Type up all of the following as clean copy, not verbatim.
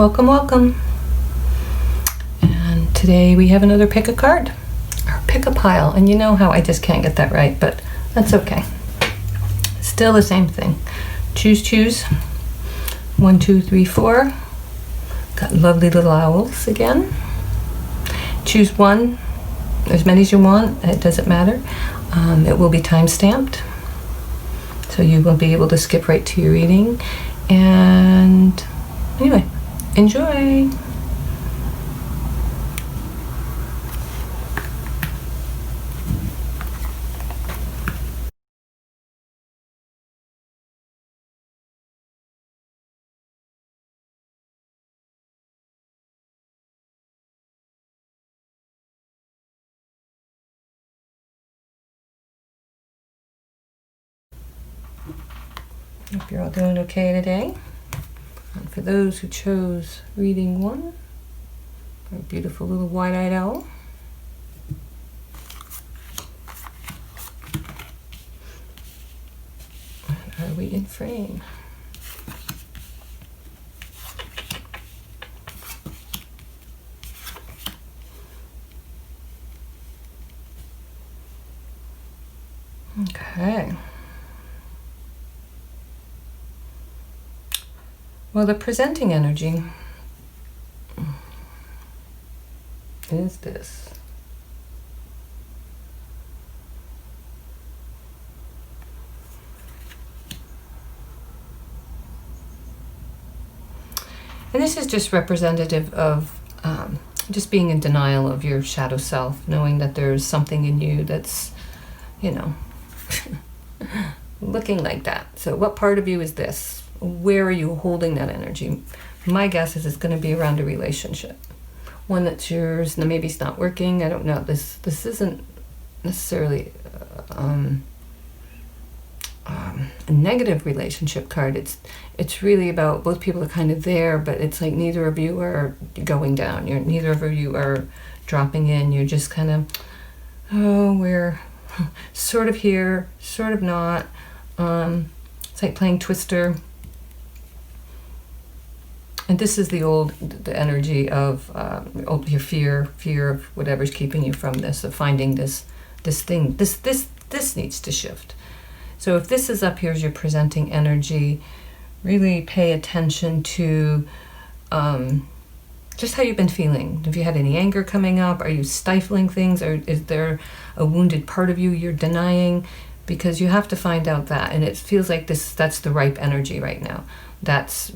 Welcome, welcome. And today we have another pick a card, or pick a pile. And you know how I just can't get that right, but that's okay. Still the same thing. Choose. 1, 2, 3, 4. Got lovely little owls again. Choose one, as many as you want. It doesn't matter. It will be time stamped, so you will be able to skip right to your reading. And anyway, enjoy. Hope you're all doing okay today. And for those who chose reading 1, our beautiful little wide-eyed owl. And are we in frame? Okay. Well, the presenting energy is this. And this is just representative of just being in denial of your shadow self, knowing that there's something in you that's, looking like that. So what part of you is this? Where are you holding that energy? My guess is it's going to be around a relationship. One that's yours, and maybe it's not working. I don't know. This isn't necessarily a negative relationship card. It's really about both people are kind of there, but it's like neither of you are going down. Neither of you are dropping in. You're just kind of, we're sort of here, sort of not. It's like playing Twister. And this is the energy of your fear of whatever's keeping you from this, of finding this thing. This needs to shift. So if this is up here as your presenting energy, really pay attention to just how you've been feeling. Have you had any anger coming up? Are you stifling things? Or is there a wounded part of you you're denying? Because you have to find out that. And it feels like that's the ripe energy right now. That's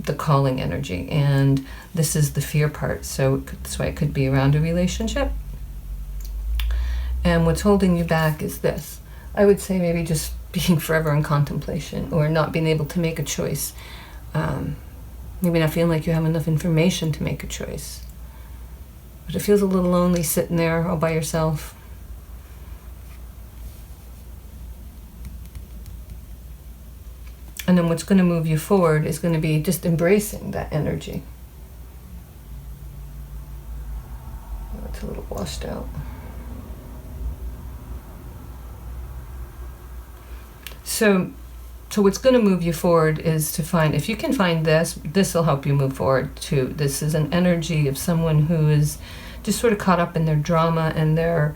the calling energy, and this is the fear part. So that's why it could be around a relationship. And what's holding you back is this. I would say maybe just being forever in contemplation, or not being able to make a choice. Maybe not feeling like you have enough information to make a choice. But it feels a little lonely sitting there all by yourself. And then what's going to move you forward is going to be just embracing that energy. Oh, it's a little washed out. So what's going to move you forward is to find, if you can find this will help you move forward too. This is an energy of someone who is just sort of caught up in their drama and their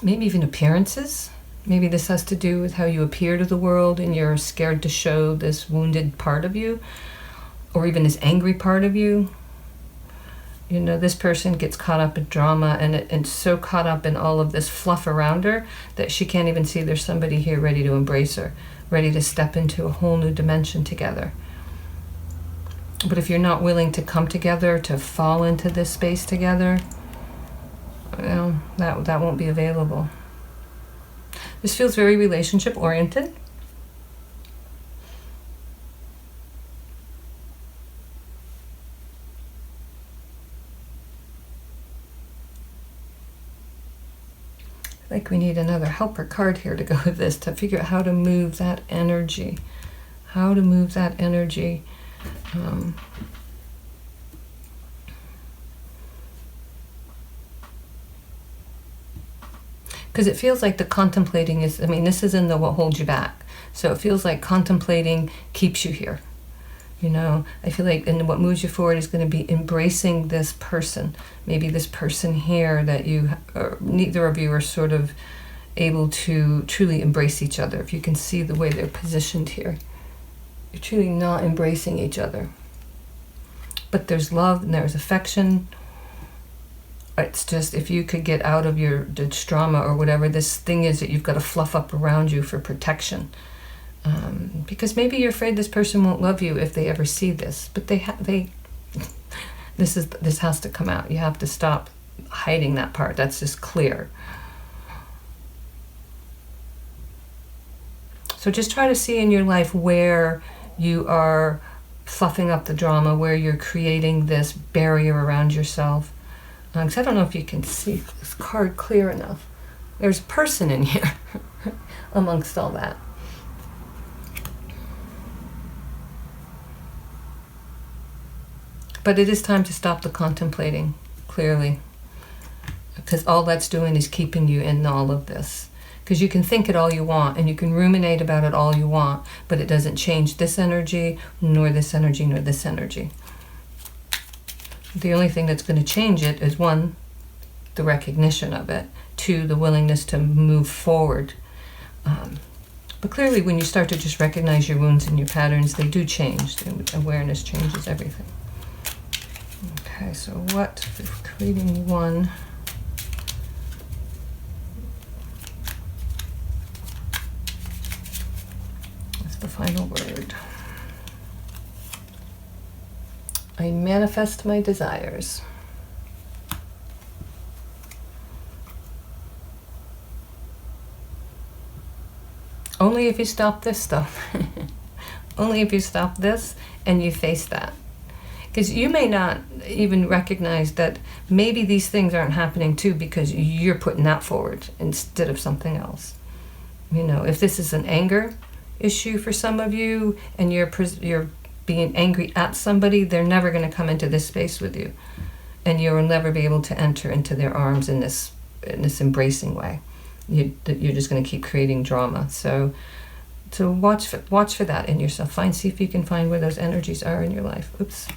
maybe even appearances. Maybe this has to do with how you appear to the world, and you're scared to show this wounded part of you, or even this angry part of you. This person gets caught up in drama and so caught up in all of this fluff around her that she can't even see there's somebody here ready to embrace her, ready to step into a whole new dimension together. But if you're not willing to come together, to fall into this space together, that won't be available. This feels very relationship oriented. Like we need another helper card here to go with this, to figure out how to move that energy. How to move that energy. Because it feels like the contemplating this is in the what holds you back. So it feels like contemplating keeps you here. You know, I feel like, and what moves you forward is going to be embracing this person. Maybe this person here that you, or neither of you are sort of able to truly embrace each other. If you can see the way they're positioned here, you're truly not embracing each other. But there's love and there's affection. It's just, if you could get out of your drama or whatever this thing is that you've got to fluff up around you for protection. Because maybe you're afraid this person won't love you if they ever see this. But this has to come out. You have to stop hiding that part. That's just clear. So just try to see in your life where you are fluffing up the drama, where you're creating this barrier around yourself. Because I don't know if you can see this card clear enough. There's a person in here amongst all that. But it is time to stop the contemplating, clearly. Because all that's doing is keeping you in all of this. Because you can think it all you want, and you can ruminate about it all you want, but it doesn't change this energy, nor this energy, nor this energy. The only thing that's going to change it is, one, the recognition of it, two, the willingness to move forward. But clearly when you start to just recognize your wounds and your patterns, they do change. The awareness changes everything. Okay, so what, creating one. That's the final word. I manifest my desires. Only if you stop this stuff. Only if you stop this and you face that. Because you may not even recognize that maybe these things aren't happening too because you're putting that forward instead of something else. You know, if this is an anger issue for some of you and you're being angry at somebody, they're never going to come into this space with you, and you'll never be able to enter into their arms in this embracing way. You're just going to keep creating drama. So watch for that in yourself. See if you can find where those energies are in your life. Oops.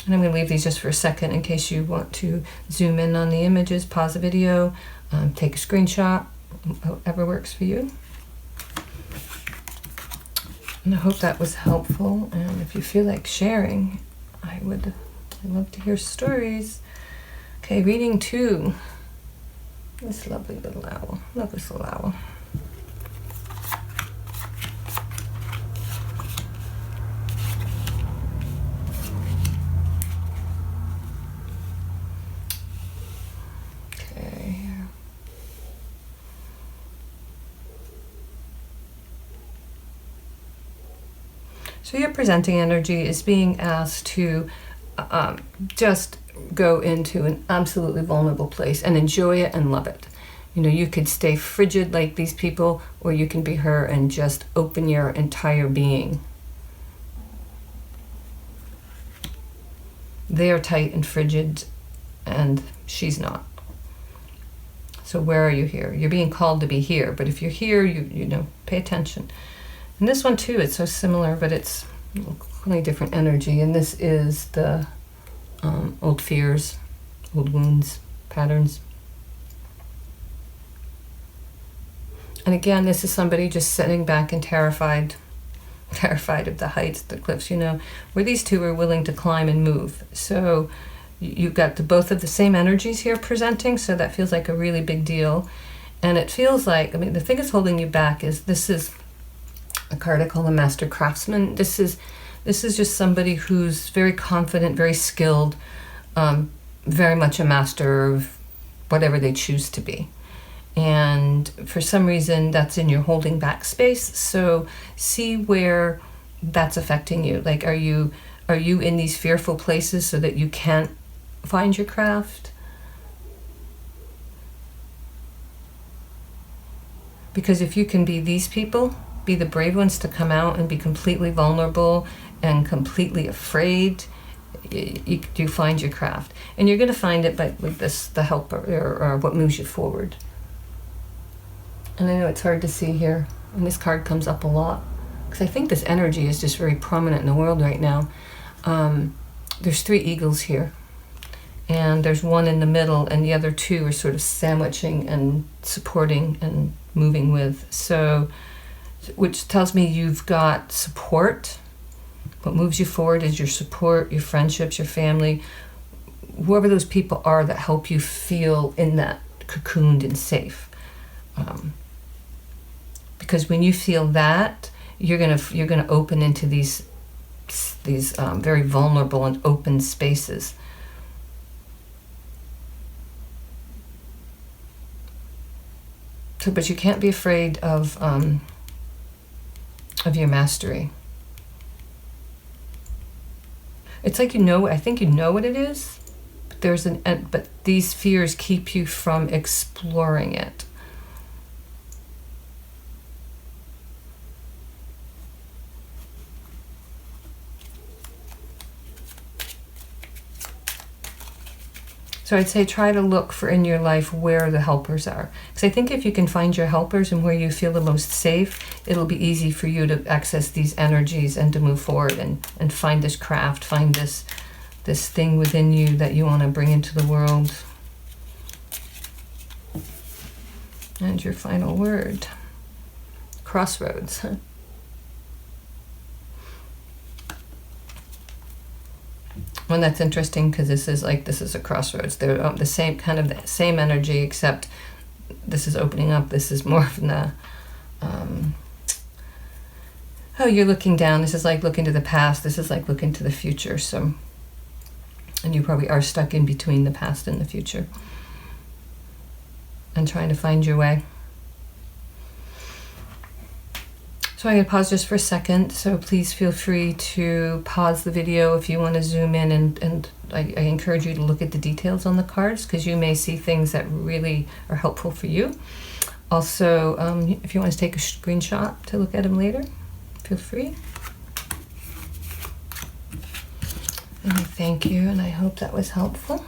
And I'm going to leave these just for a second in case you want to zoom in on the images, pause the video, take a screenshot, whatever works for you. And I hope that was helpful. And if you feel like sharing, I'd love to hear stories. Okay, reading 2. This lovely little owl. Love this little owl. Okay. So your presenting energy is being asked to just go into an absolutely vulnerable place and enjoy it and love it. You know, you could stay frigid like these people, or you can be her and just open your entire being. They are tight and frigid, and she's not. So where are you here? You're being called to be here, but if you're here, you know, pay attention. And this one too, it's so similar, but it's really different energy. And this is the old fears, old wounds, patterns. And again, this is somebody just sitting back and terrified of the heights, the cliffs, you know, where these two are willing to climb and move. So you've got both of the same energies here presenting, so that feels like a really big deal. And it feels like, I mean, the thing that's holding you back is this is a card I call a master craftsman. This is just somebody who's very confident, very skilled, very much a master of whatever they choose to be. And for some reason, that's in your holding back space. So see where that's affecting you. Like, are you in these fearful places so that you can't find your craft? Because if you can be these people, be the brave ones to come out and be completely vulnerable and completely afraid, you find your craft. And you're going to find it with the help or what moves you forward. And I know it's hard to see here, and this card comes up a lot, because I think this energy is just very prominent in the world right now. There's 3 eagles here, and there's one in the middle, and the other 2 are sort of sandwiching and supporting and moving with. So, which tells me you've got support. What moves you forward is your support, your friendships, your family, whoever those people are that help you feel in that cocooned and safe. Because when you feel that, you're gonna open into these very vulnerable and open spaces. So, but you can't be afraid of your mastery. It's like I think you know what it is, but but these fears keep you from exploring it. So I'd say try to look for in your life where the helpers are. Because I think if you can find your helpers and where you feel the most safe, it'll be easy for you to access these energies and to move forward and find this craft, find this thing within you that you want to bring into the world. And your final word, crossroads. Well, that's interesting because this is a crossroads. They're the same energy, except this is opening up. This is more from the you're looking down. This is like looking to the past. This is like looking to the future. So, and you probably are stuck in between the past and the future, and trying to find your way. So I'm going to pause just for a second, so please feel free to pause the video if you want to zoom in, and I encourage you to look at the details on the cards, because you may see things that really are helpful for you. Also, if you want to take a screenshot to look at them later, feel free. And I thank you, and I hope that was helpful.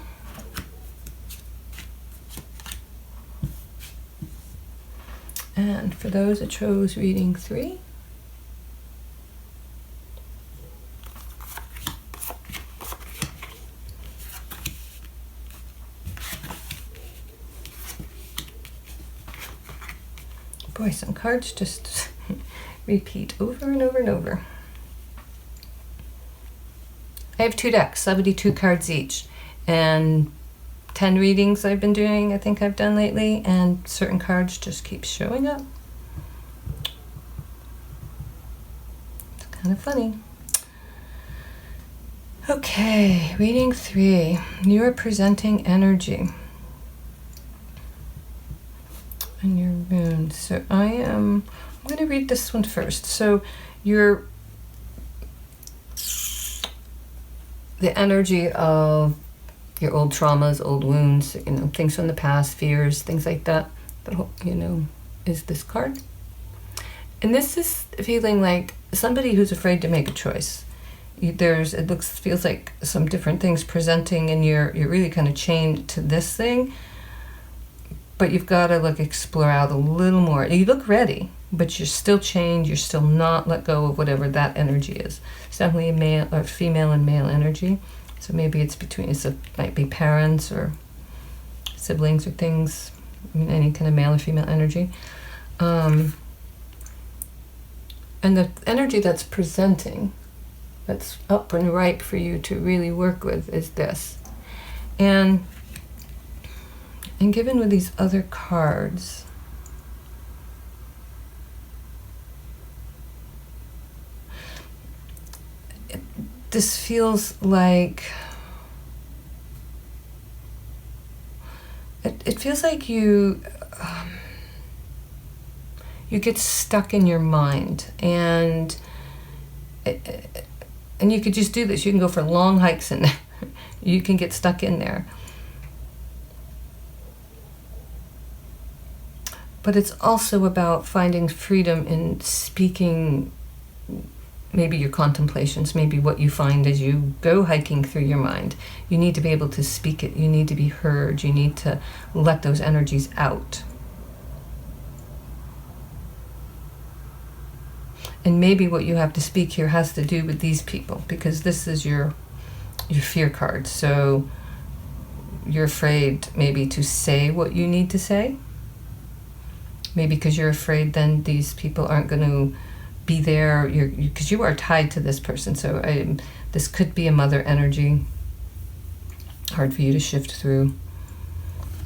And for those that chose reading 3, boy, some cards just repeat over and over and over. I have 2 decks, 72 cards each, and 10 readings I've been doing, I think I've done lately, and certain cards just keep showing up. It's kind of funny. Okay, reading 3. You are presenting energy and your runes. So I'm going to read this one first. So the energy of your old traumas, old wounds, things from the past, fears, things like that, is this card. And this is feeling like somebody who's afraid to make a choice. Feels like some different things presenting, and you're really kind of chained to this thing, but you've got to explore out a little more. You look ready, but you're still chained, you're still not let go of whatever that energy is. It's definitely a male or female and male energy. So maybe it might be parents or siblings or things, any kind of male or female energy. And the energy that's presenting, that's up and ripe for you to really work with, is this. And given with these other cards, this feels like it feels like you get stuck in your mind, and you could just do this. You can go for long hikes in there. You can get stuck in there. But it's also about finding freedom in speaking maybe your contemplations, maybe what you find as you go hiking through your mind. You need to be able to speak it. You need to be heard. You need to let those energies out. And maybe what you have to speak here has to do with these people, because this is your fear card. So you're afraid maybe to say what you need to say. Maybe because you're afraid then these people aren't going to be there, because you are tied to this person. So this could be a mother energy, hard for you to shift through.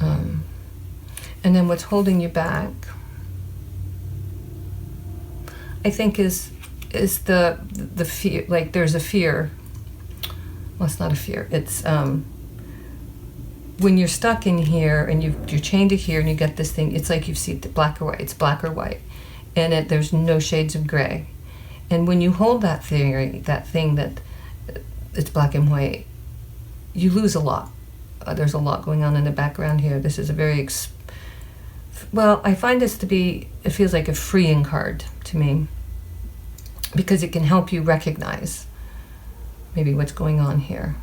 And then what's holding you back, I think, is the fear. Like there's a fear. Well, it's not a fear. It's when you're stuck in here and you're chained to here and you get this thing. It's like you see it black or white. It's black or white, and there's no shades of gray. And when you hold that thing that it's black and white, you lose a lot. There's a lot going on in the background here. This is a very well, I find this to be, it feels like a freeing card to me, because it can help you recognize maybe what's going on here.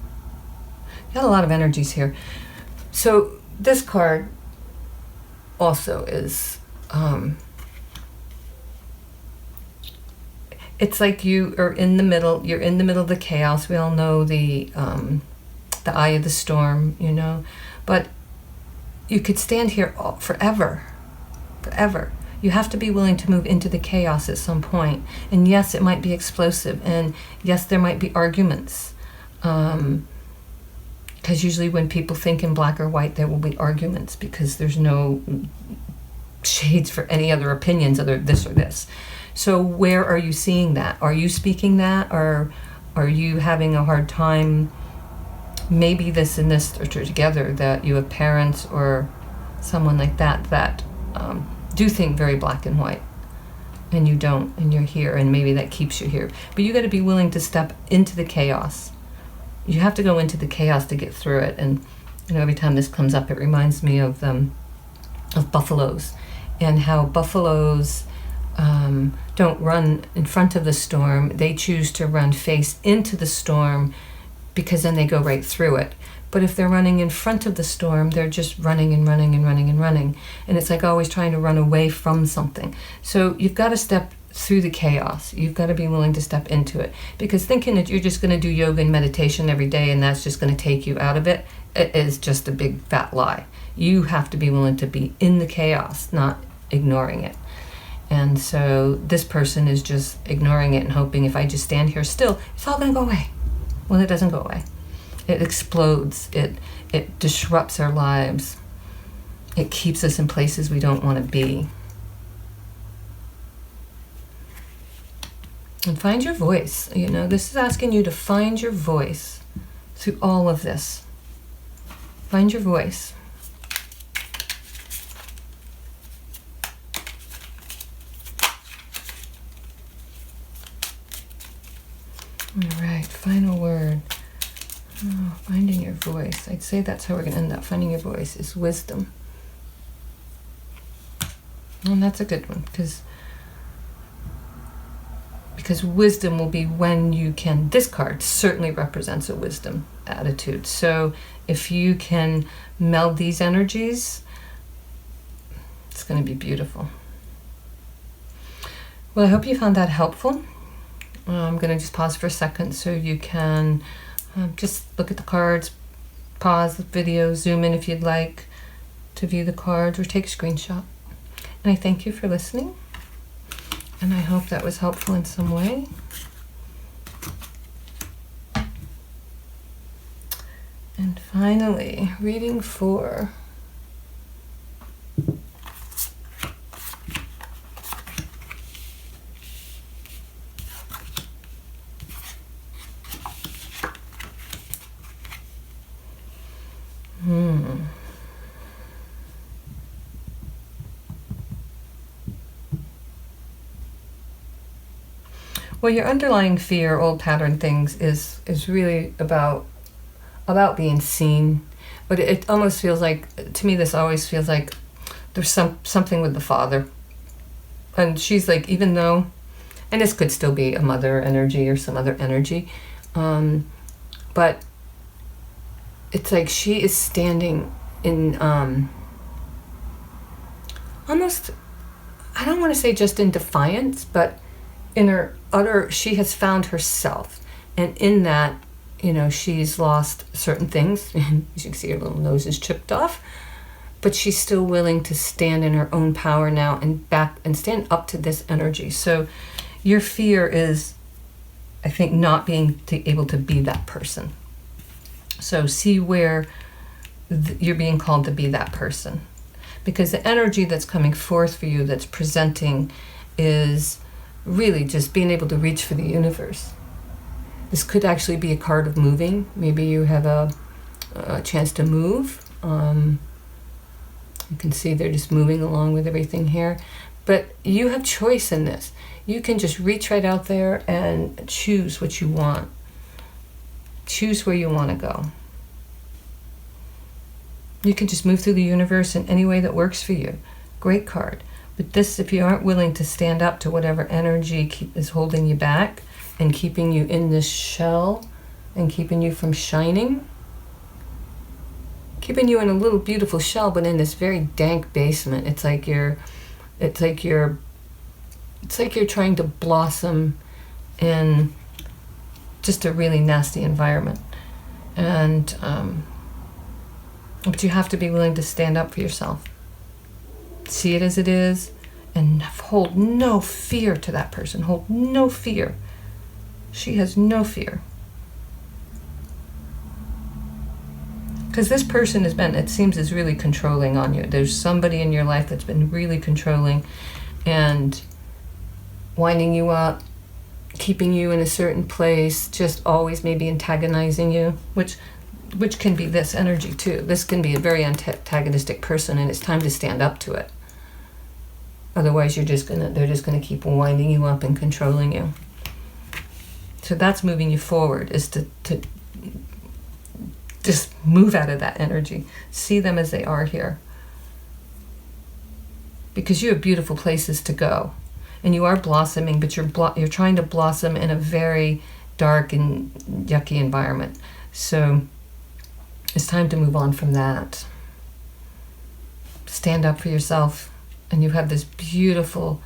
You got a lot of energies here. So this card also is, it's like you are in the middle, you're in the middle of the chaos. We all know the eye of the storm, you know, but you could stand here forever. You have to be willing to move into the chaos at some point. And yes, it might be explosive, and yes, there might be arguments. Because usually when people think in black or white, there will be arguments, because there's no shades for any other opinions other this or this. So where are you seeing that? Are you speaking that, or are you having a hard time? Maybe this and this are together, that you have parents or someone like that do think very black and white, and you don't, and you're here, and maybe that keeps you here. But you got to be willing to step into the chaos. You have to go into the chaos to get through it. And you know, every time this comes up, it reminds me of buffaloes, and how buffaloes don't run in front of the storm. They choose to run face into the storm, because then they go right through it. But if they're running in front of the storm, they're just running and running and running and running. And it's like always trying to run away from something. So you've got to step through the chaos. You've got to be willing to step into it. Because thinking that you're just going to do yoga and meditation every day and that's just going to take you out of it, it is just a big fat lie. You have to be willing to be in the chaos, not ignoring it. And so this person is just ignoring it and hoping, if I just stand here still, it's all going to go away. Well, it doesn't go away. It explodes. It disrupts our lives. It keeps us in places we don't want to be. And find your voice. You know, this is asking you to find your voice through all of this. Find your voice. All right, final word. Oh, finding your voice. I'd say that's how we're going to end up. Finding your voice is wisdom. And that's a good one, because wisdom will be when you can, this card certainly represents a wisdom attitude. So if you can meld these energies, it's going to be beautiful. Well, I hope you found that helpful. I'm going to just pause for a second so you can just look at the cards, pause the video, zoom in if you'd like to view the cards, or take a screenshot. And I thank you for listening, and I hope that was helpful in some way. And finally, reading for Well, your underlying fear, old pattern things, is really about being seen. But it almost feels like, to me, this always feels like there's something with the father. And she's like, even though, and this could still be a mother energy or some other energy, but it's like she is standing in almost, I don't want to say just in defiance, but in her she has found herself. And in that, she's lost certain things. As you can see, her little nose is chipped off. But she's still willing to stand in her own power now and stand up to this energy. So your fear is, I think, not being able to be that person. So see where you're being called to be that person. Because the energy that's coming forth for you, that's presenting, is really just being able to reach for the universe. This could actually be a card of moving. Maybe you have a chance to move. You can see they're just moving along with everything here. But you have choice in this. You can just reach right out there and choose what you want. Choose where you want to go. You can just move through the universe in any way that works for you. Great card. But this, if you aren't willing to stand up to whatever energy is holding you back and keeping you in this shell and keeping you from shining, keeping you in a little beautiful shell, but in this very dank basement. It's like you're trying to blossom in just a really nasty environment. And but you have to be willing to stand up for yourself. See it as it is, and hold no fear to that person. Hold no fear. She has no fear. Because this person it seems, is really controlling on you. There's somebody in your life that's been really controlling and winding you up, keeping you in a certain place, just always maybe antagonizing you, which can be this energy too. This can be a very antagonistic person, and it's time to stand up to it. Otherwise, they're just gonna keep winding you up and controlling you. So that's moving you forward, is to just move out of that energy. See them as they are here. Because you have beautiful places to go. And you are blossoming, but you're trying to blossom in a very dark and yucky environment. So it's time to move on from that. Stand up for yourself. And you have this beautiful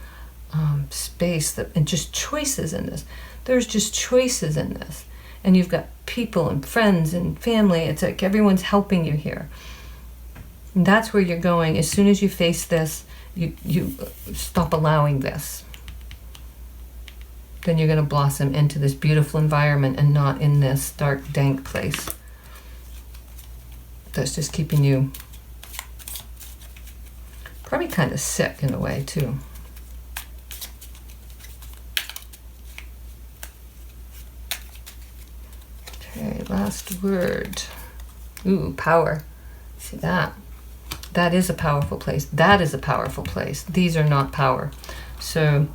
space and just choices in this. There's just choices in this. And you've got people and friends and family. It's like everyone's helping you here. And that's where you're going. As soon as you face this, you stop allowing this. Then you're going to blossom into this beautiful environment and not in this dark, dank place that's just keeping you probably kind of sick in a way too. Okay, last word. Ooh, power. See that? That is a powerful place. That is a powerful place. These are not power. So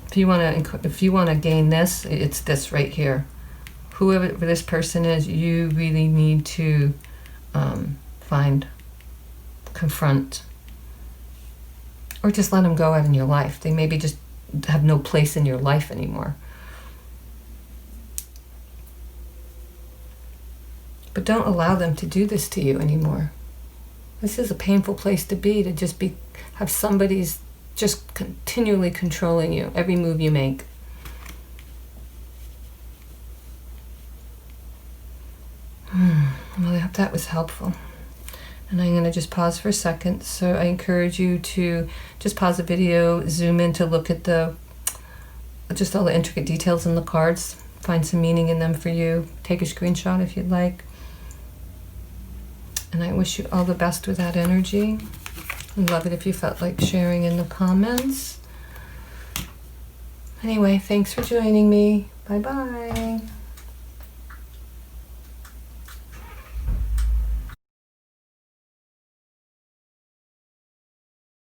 if you want to gain this, it's this right here. Whoever this person is, you really need to confront, or just let them go out in your life. They maybe just have no place in your life anymore. But don't allow them to do this to you anymore. This is a painful place to be, have somebody's just continually controlling you, every move you make. Well, I hope that was helpful. And I'm going to just pause for a second. So I encourage you to just pause the video, zoom in to look at just all the intricate details in the cards, find some meaning in them for you. Take a screenshot if you'd like. And I wish you all the best with that energy. I'd love it if you felt like sharing in the comments. Anyway, thanks for joining me. Bye-bye.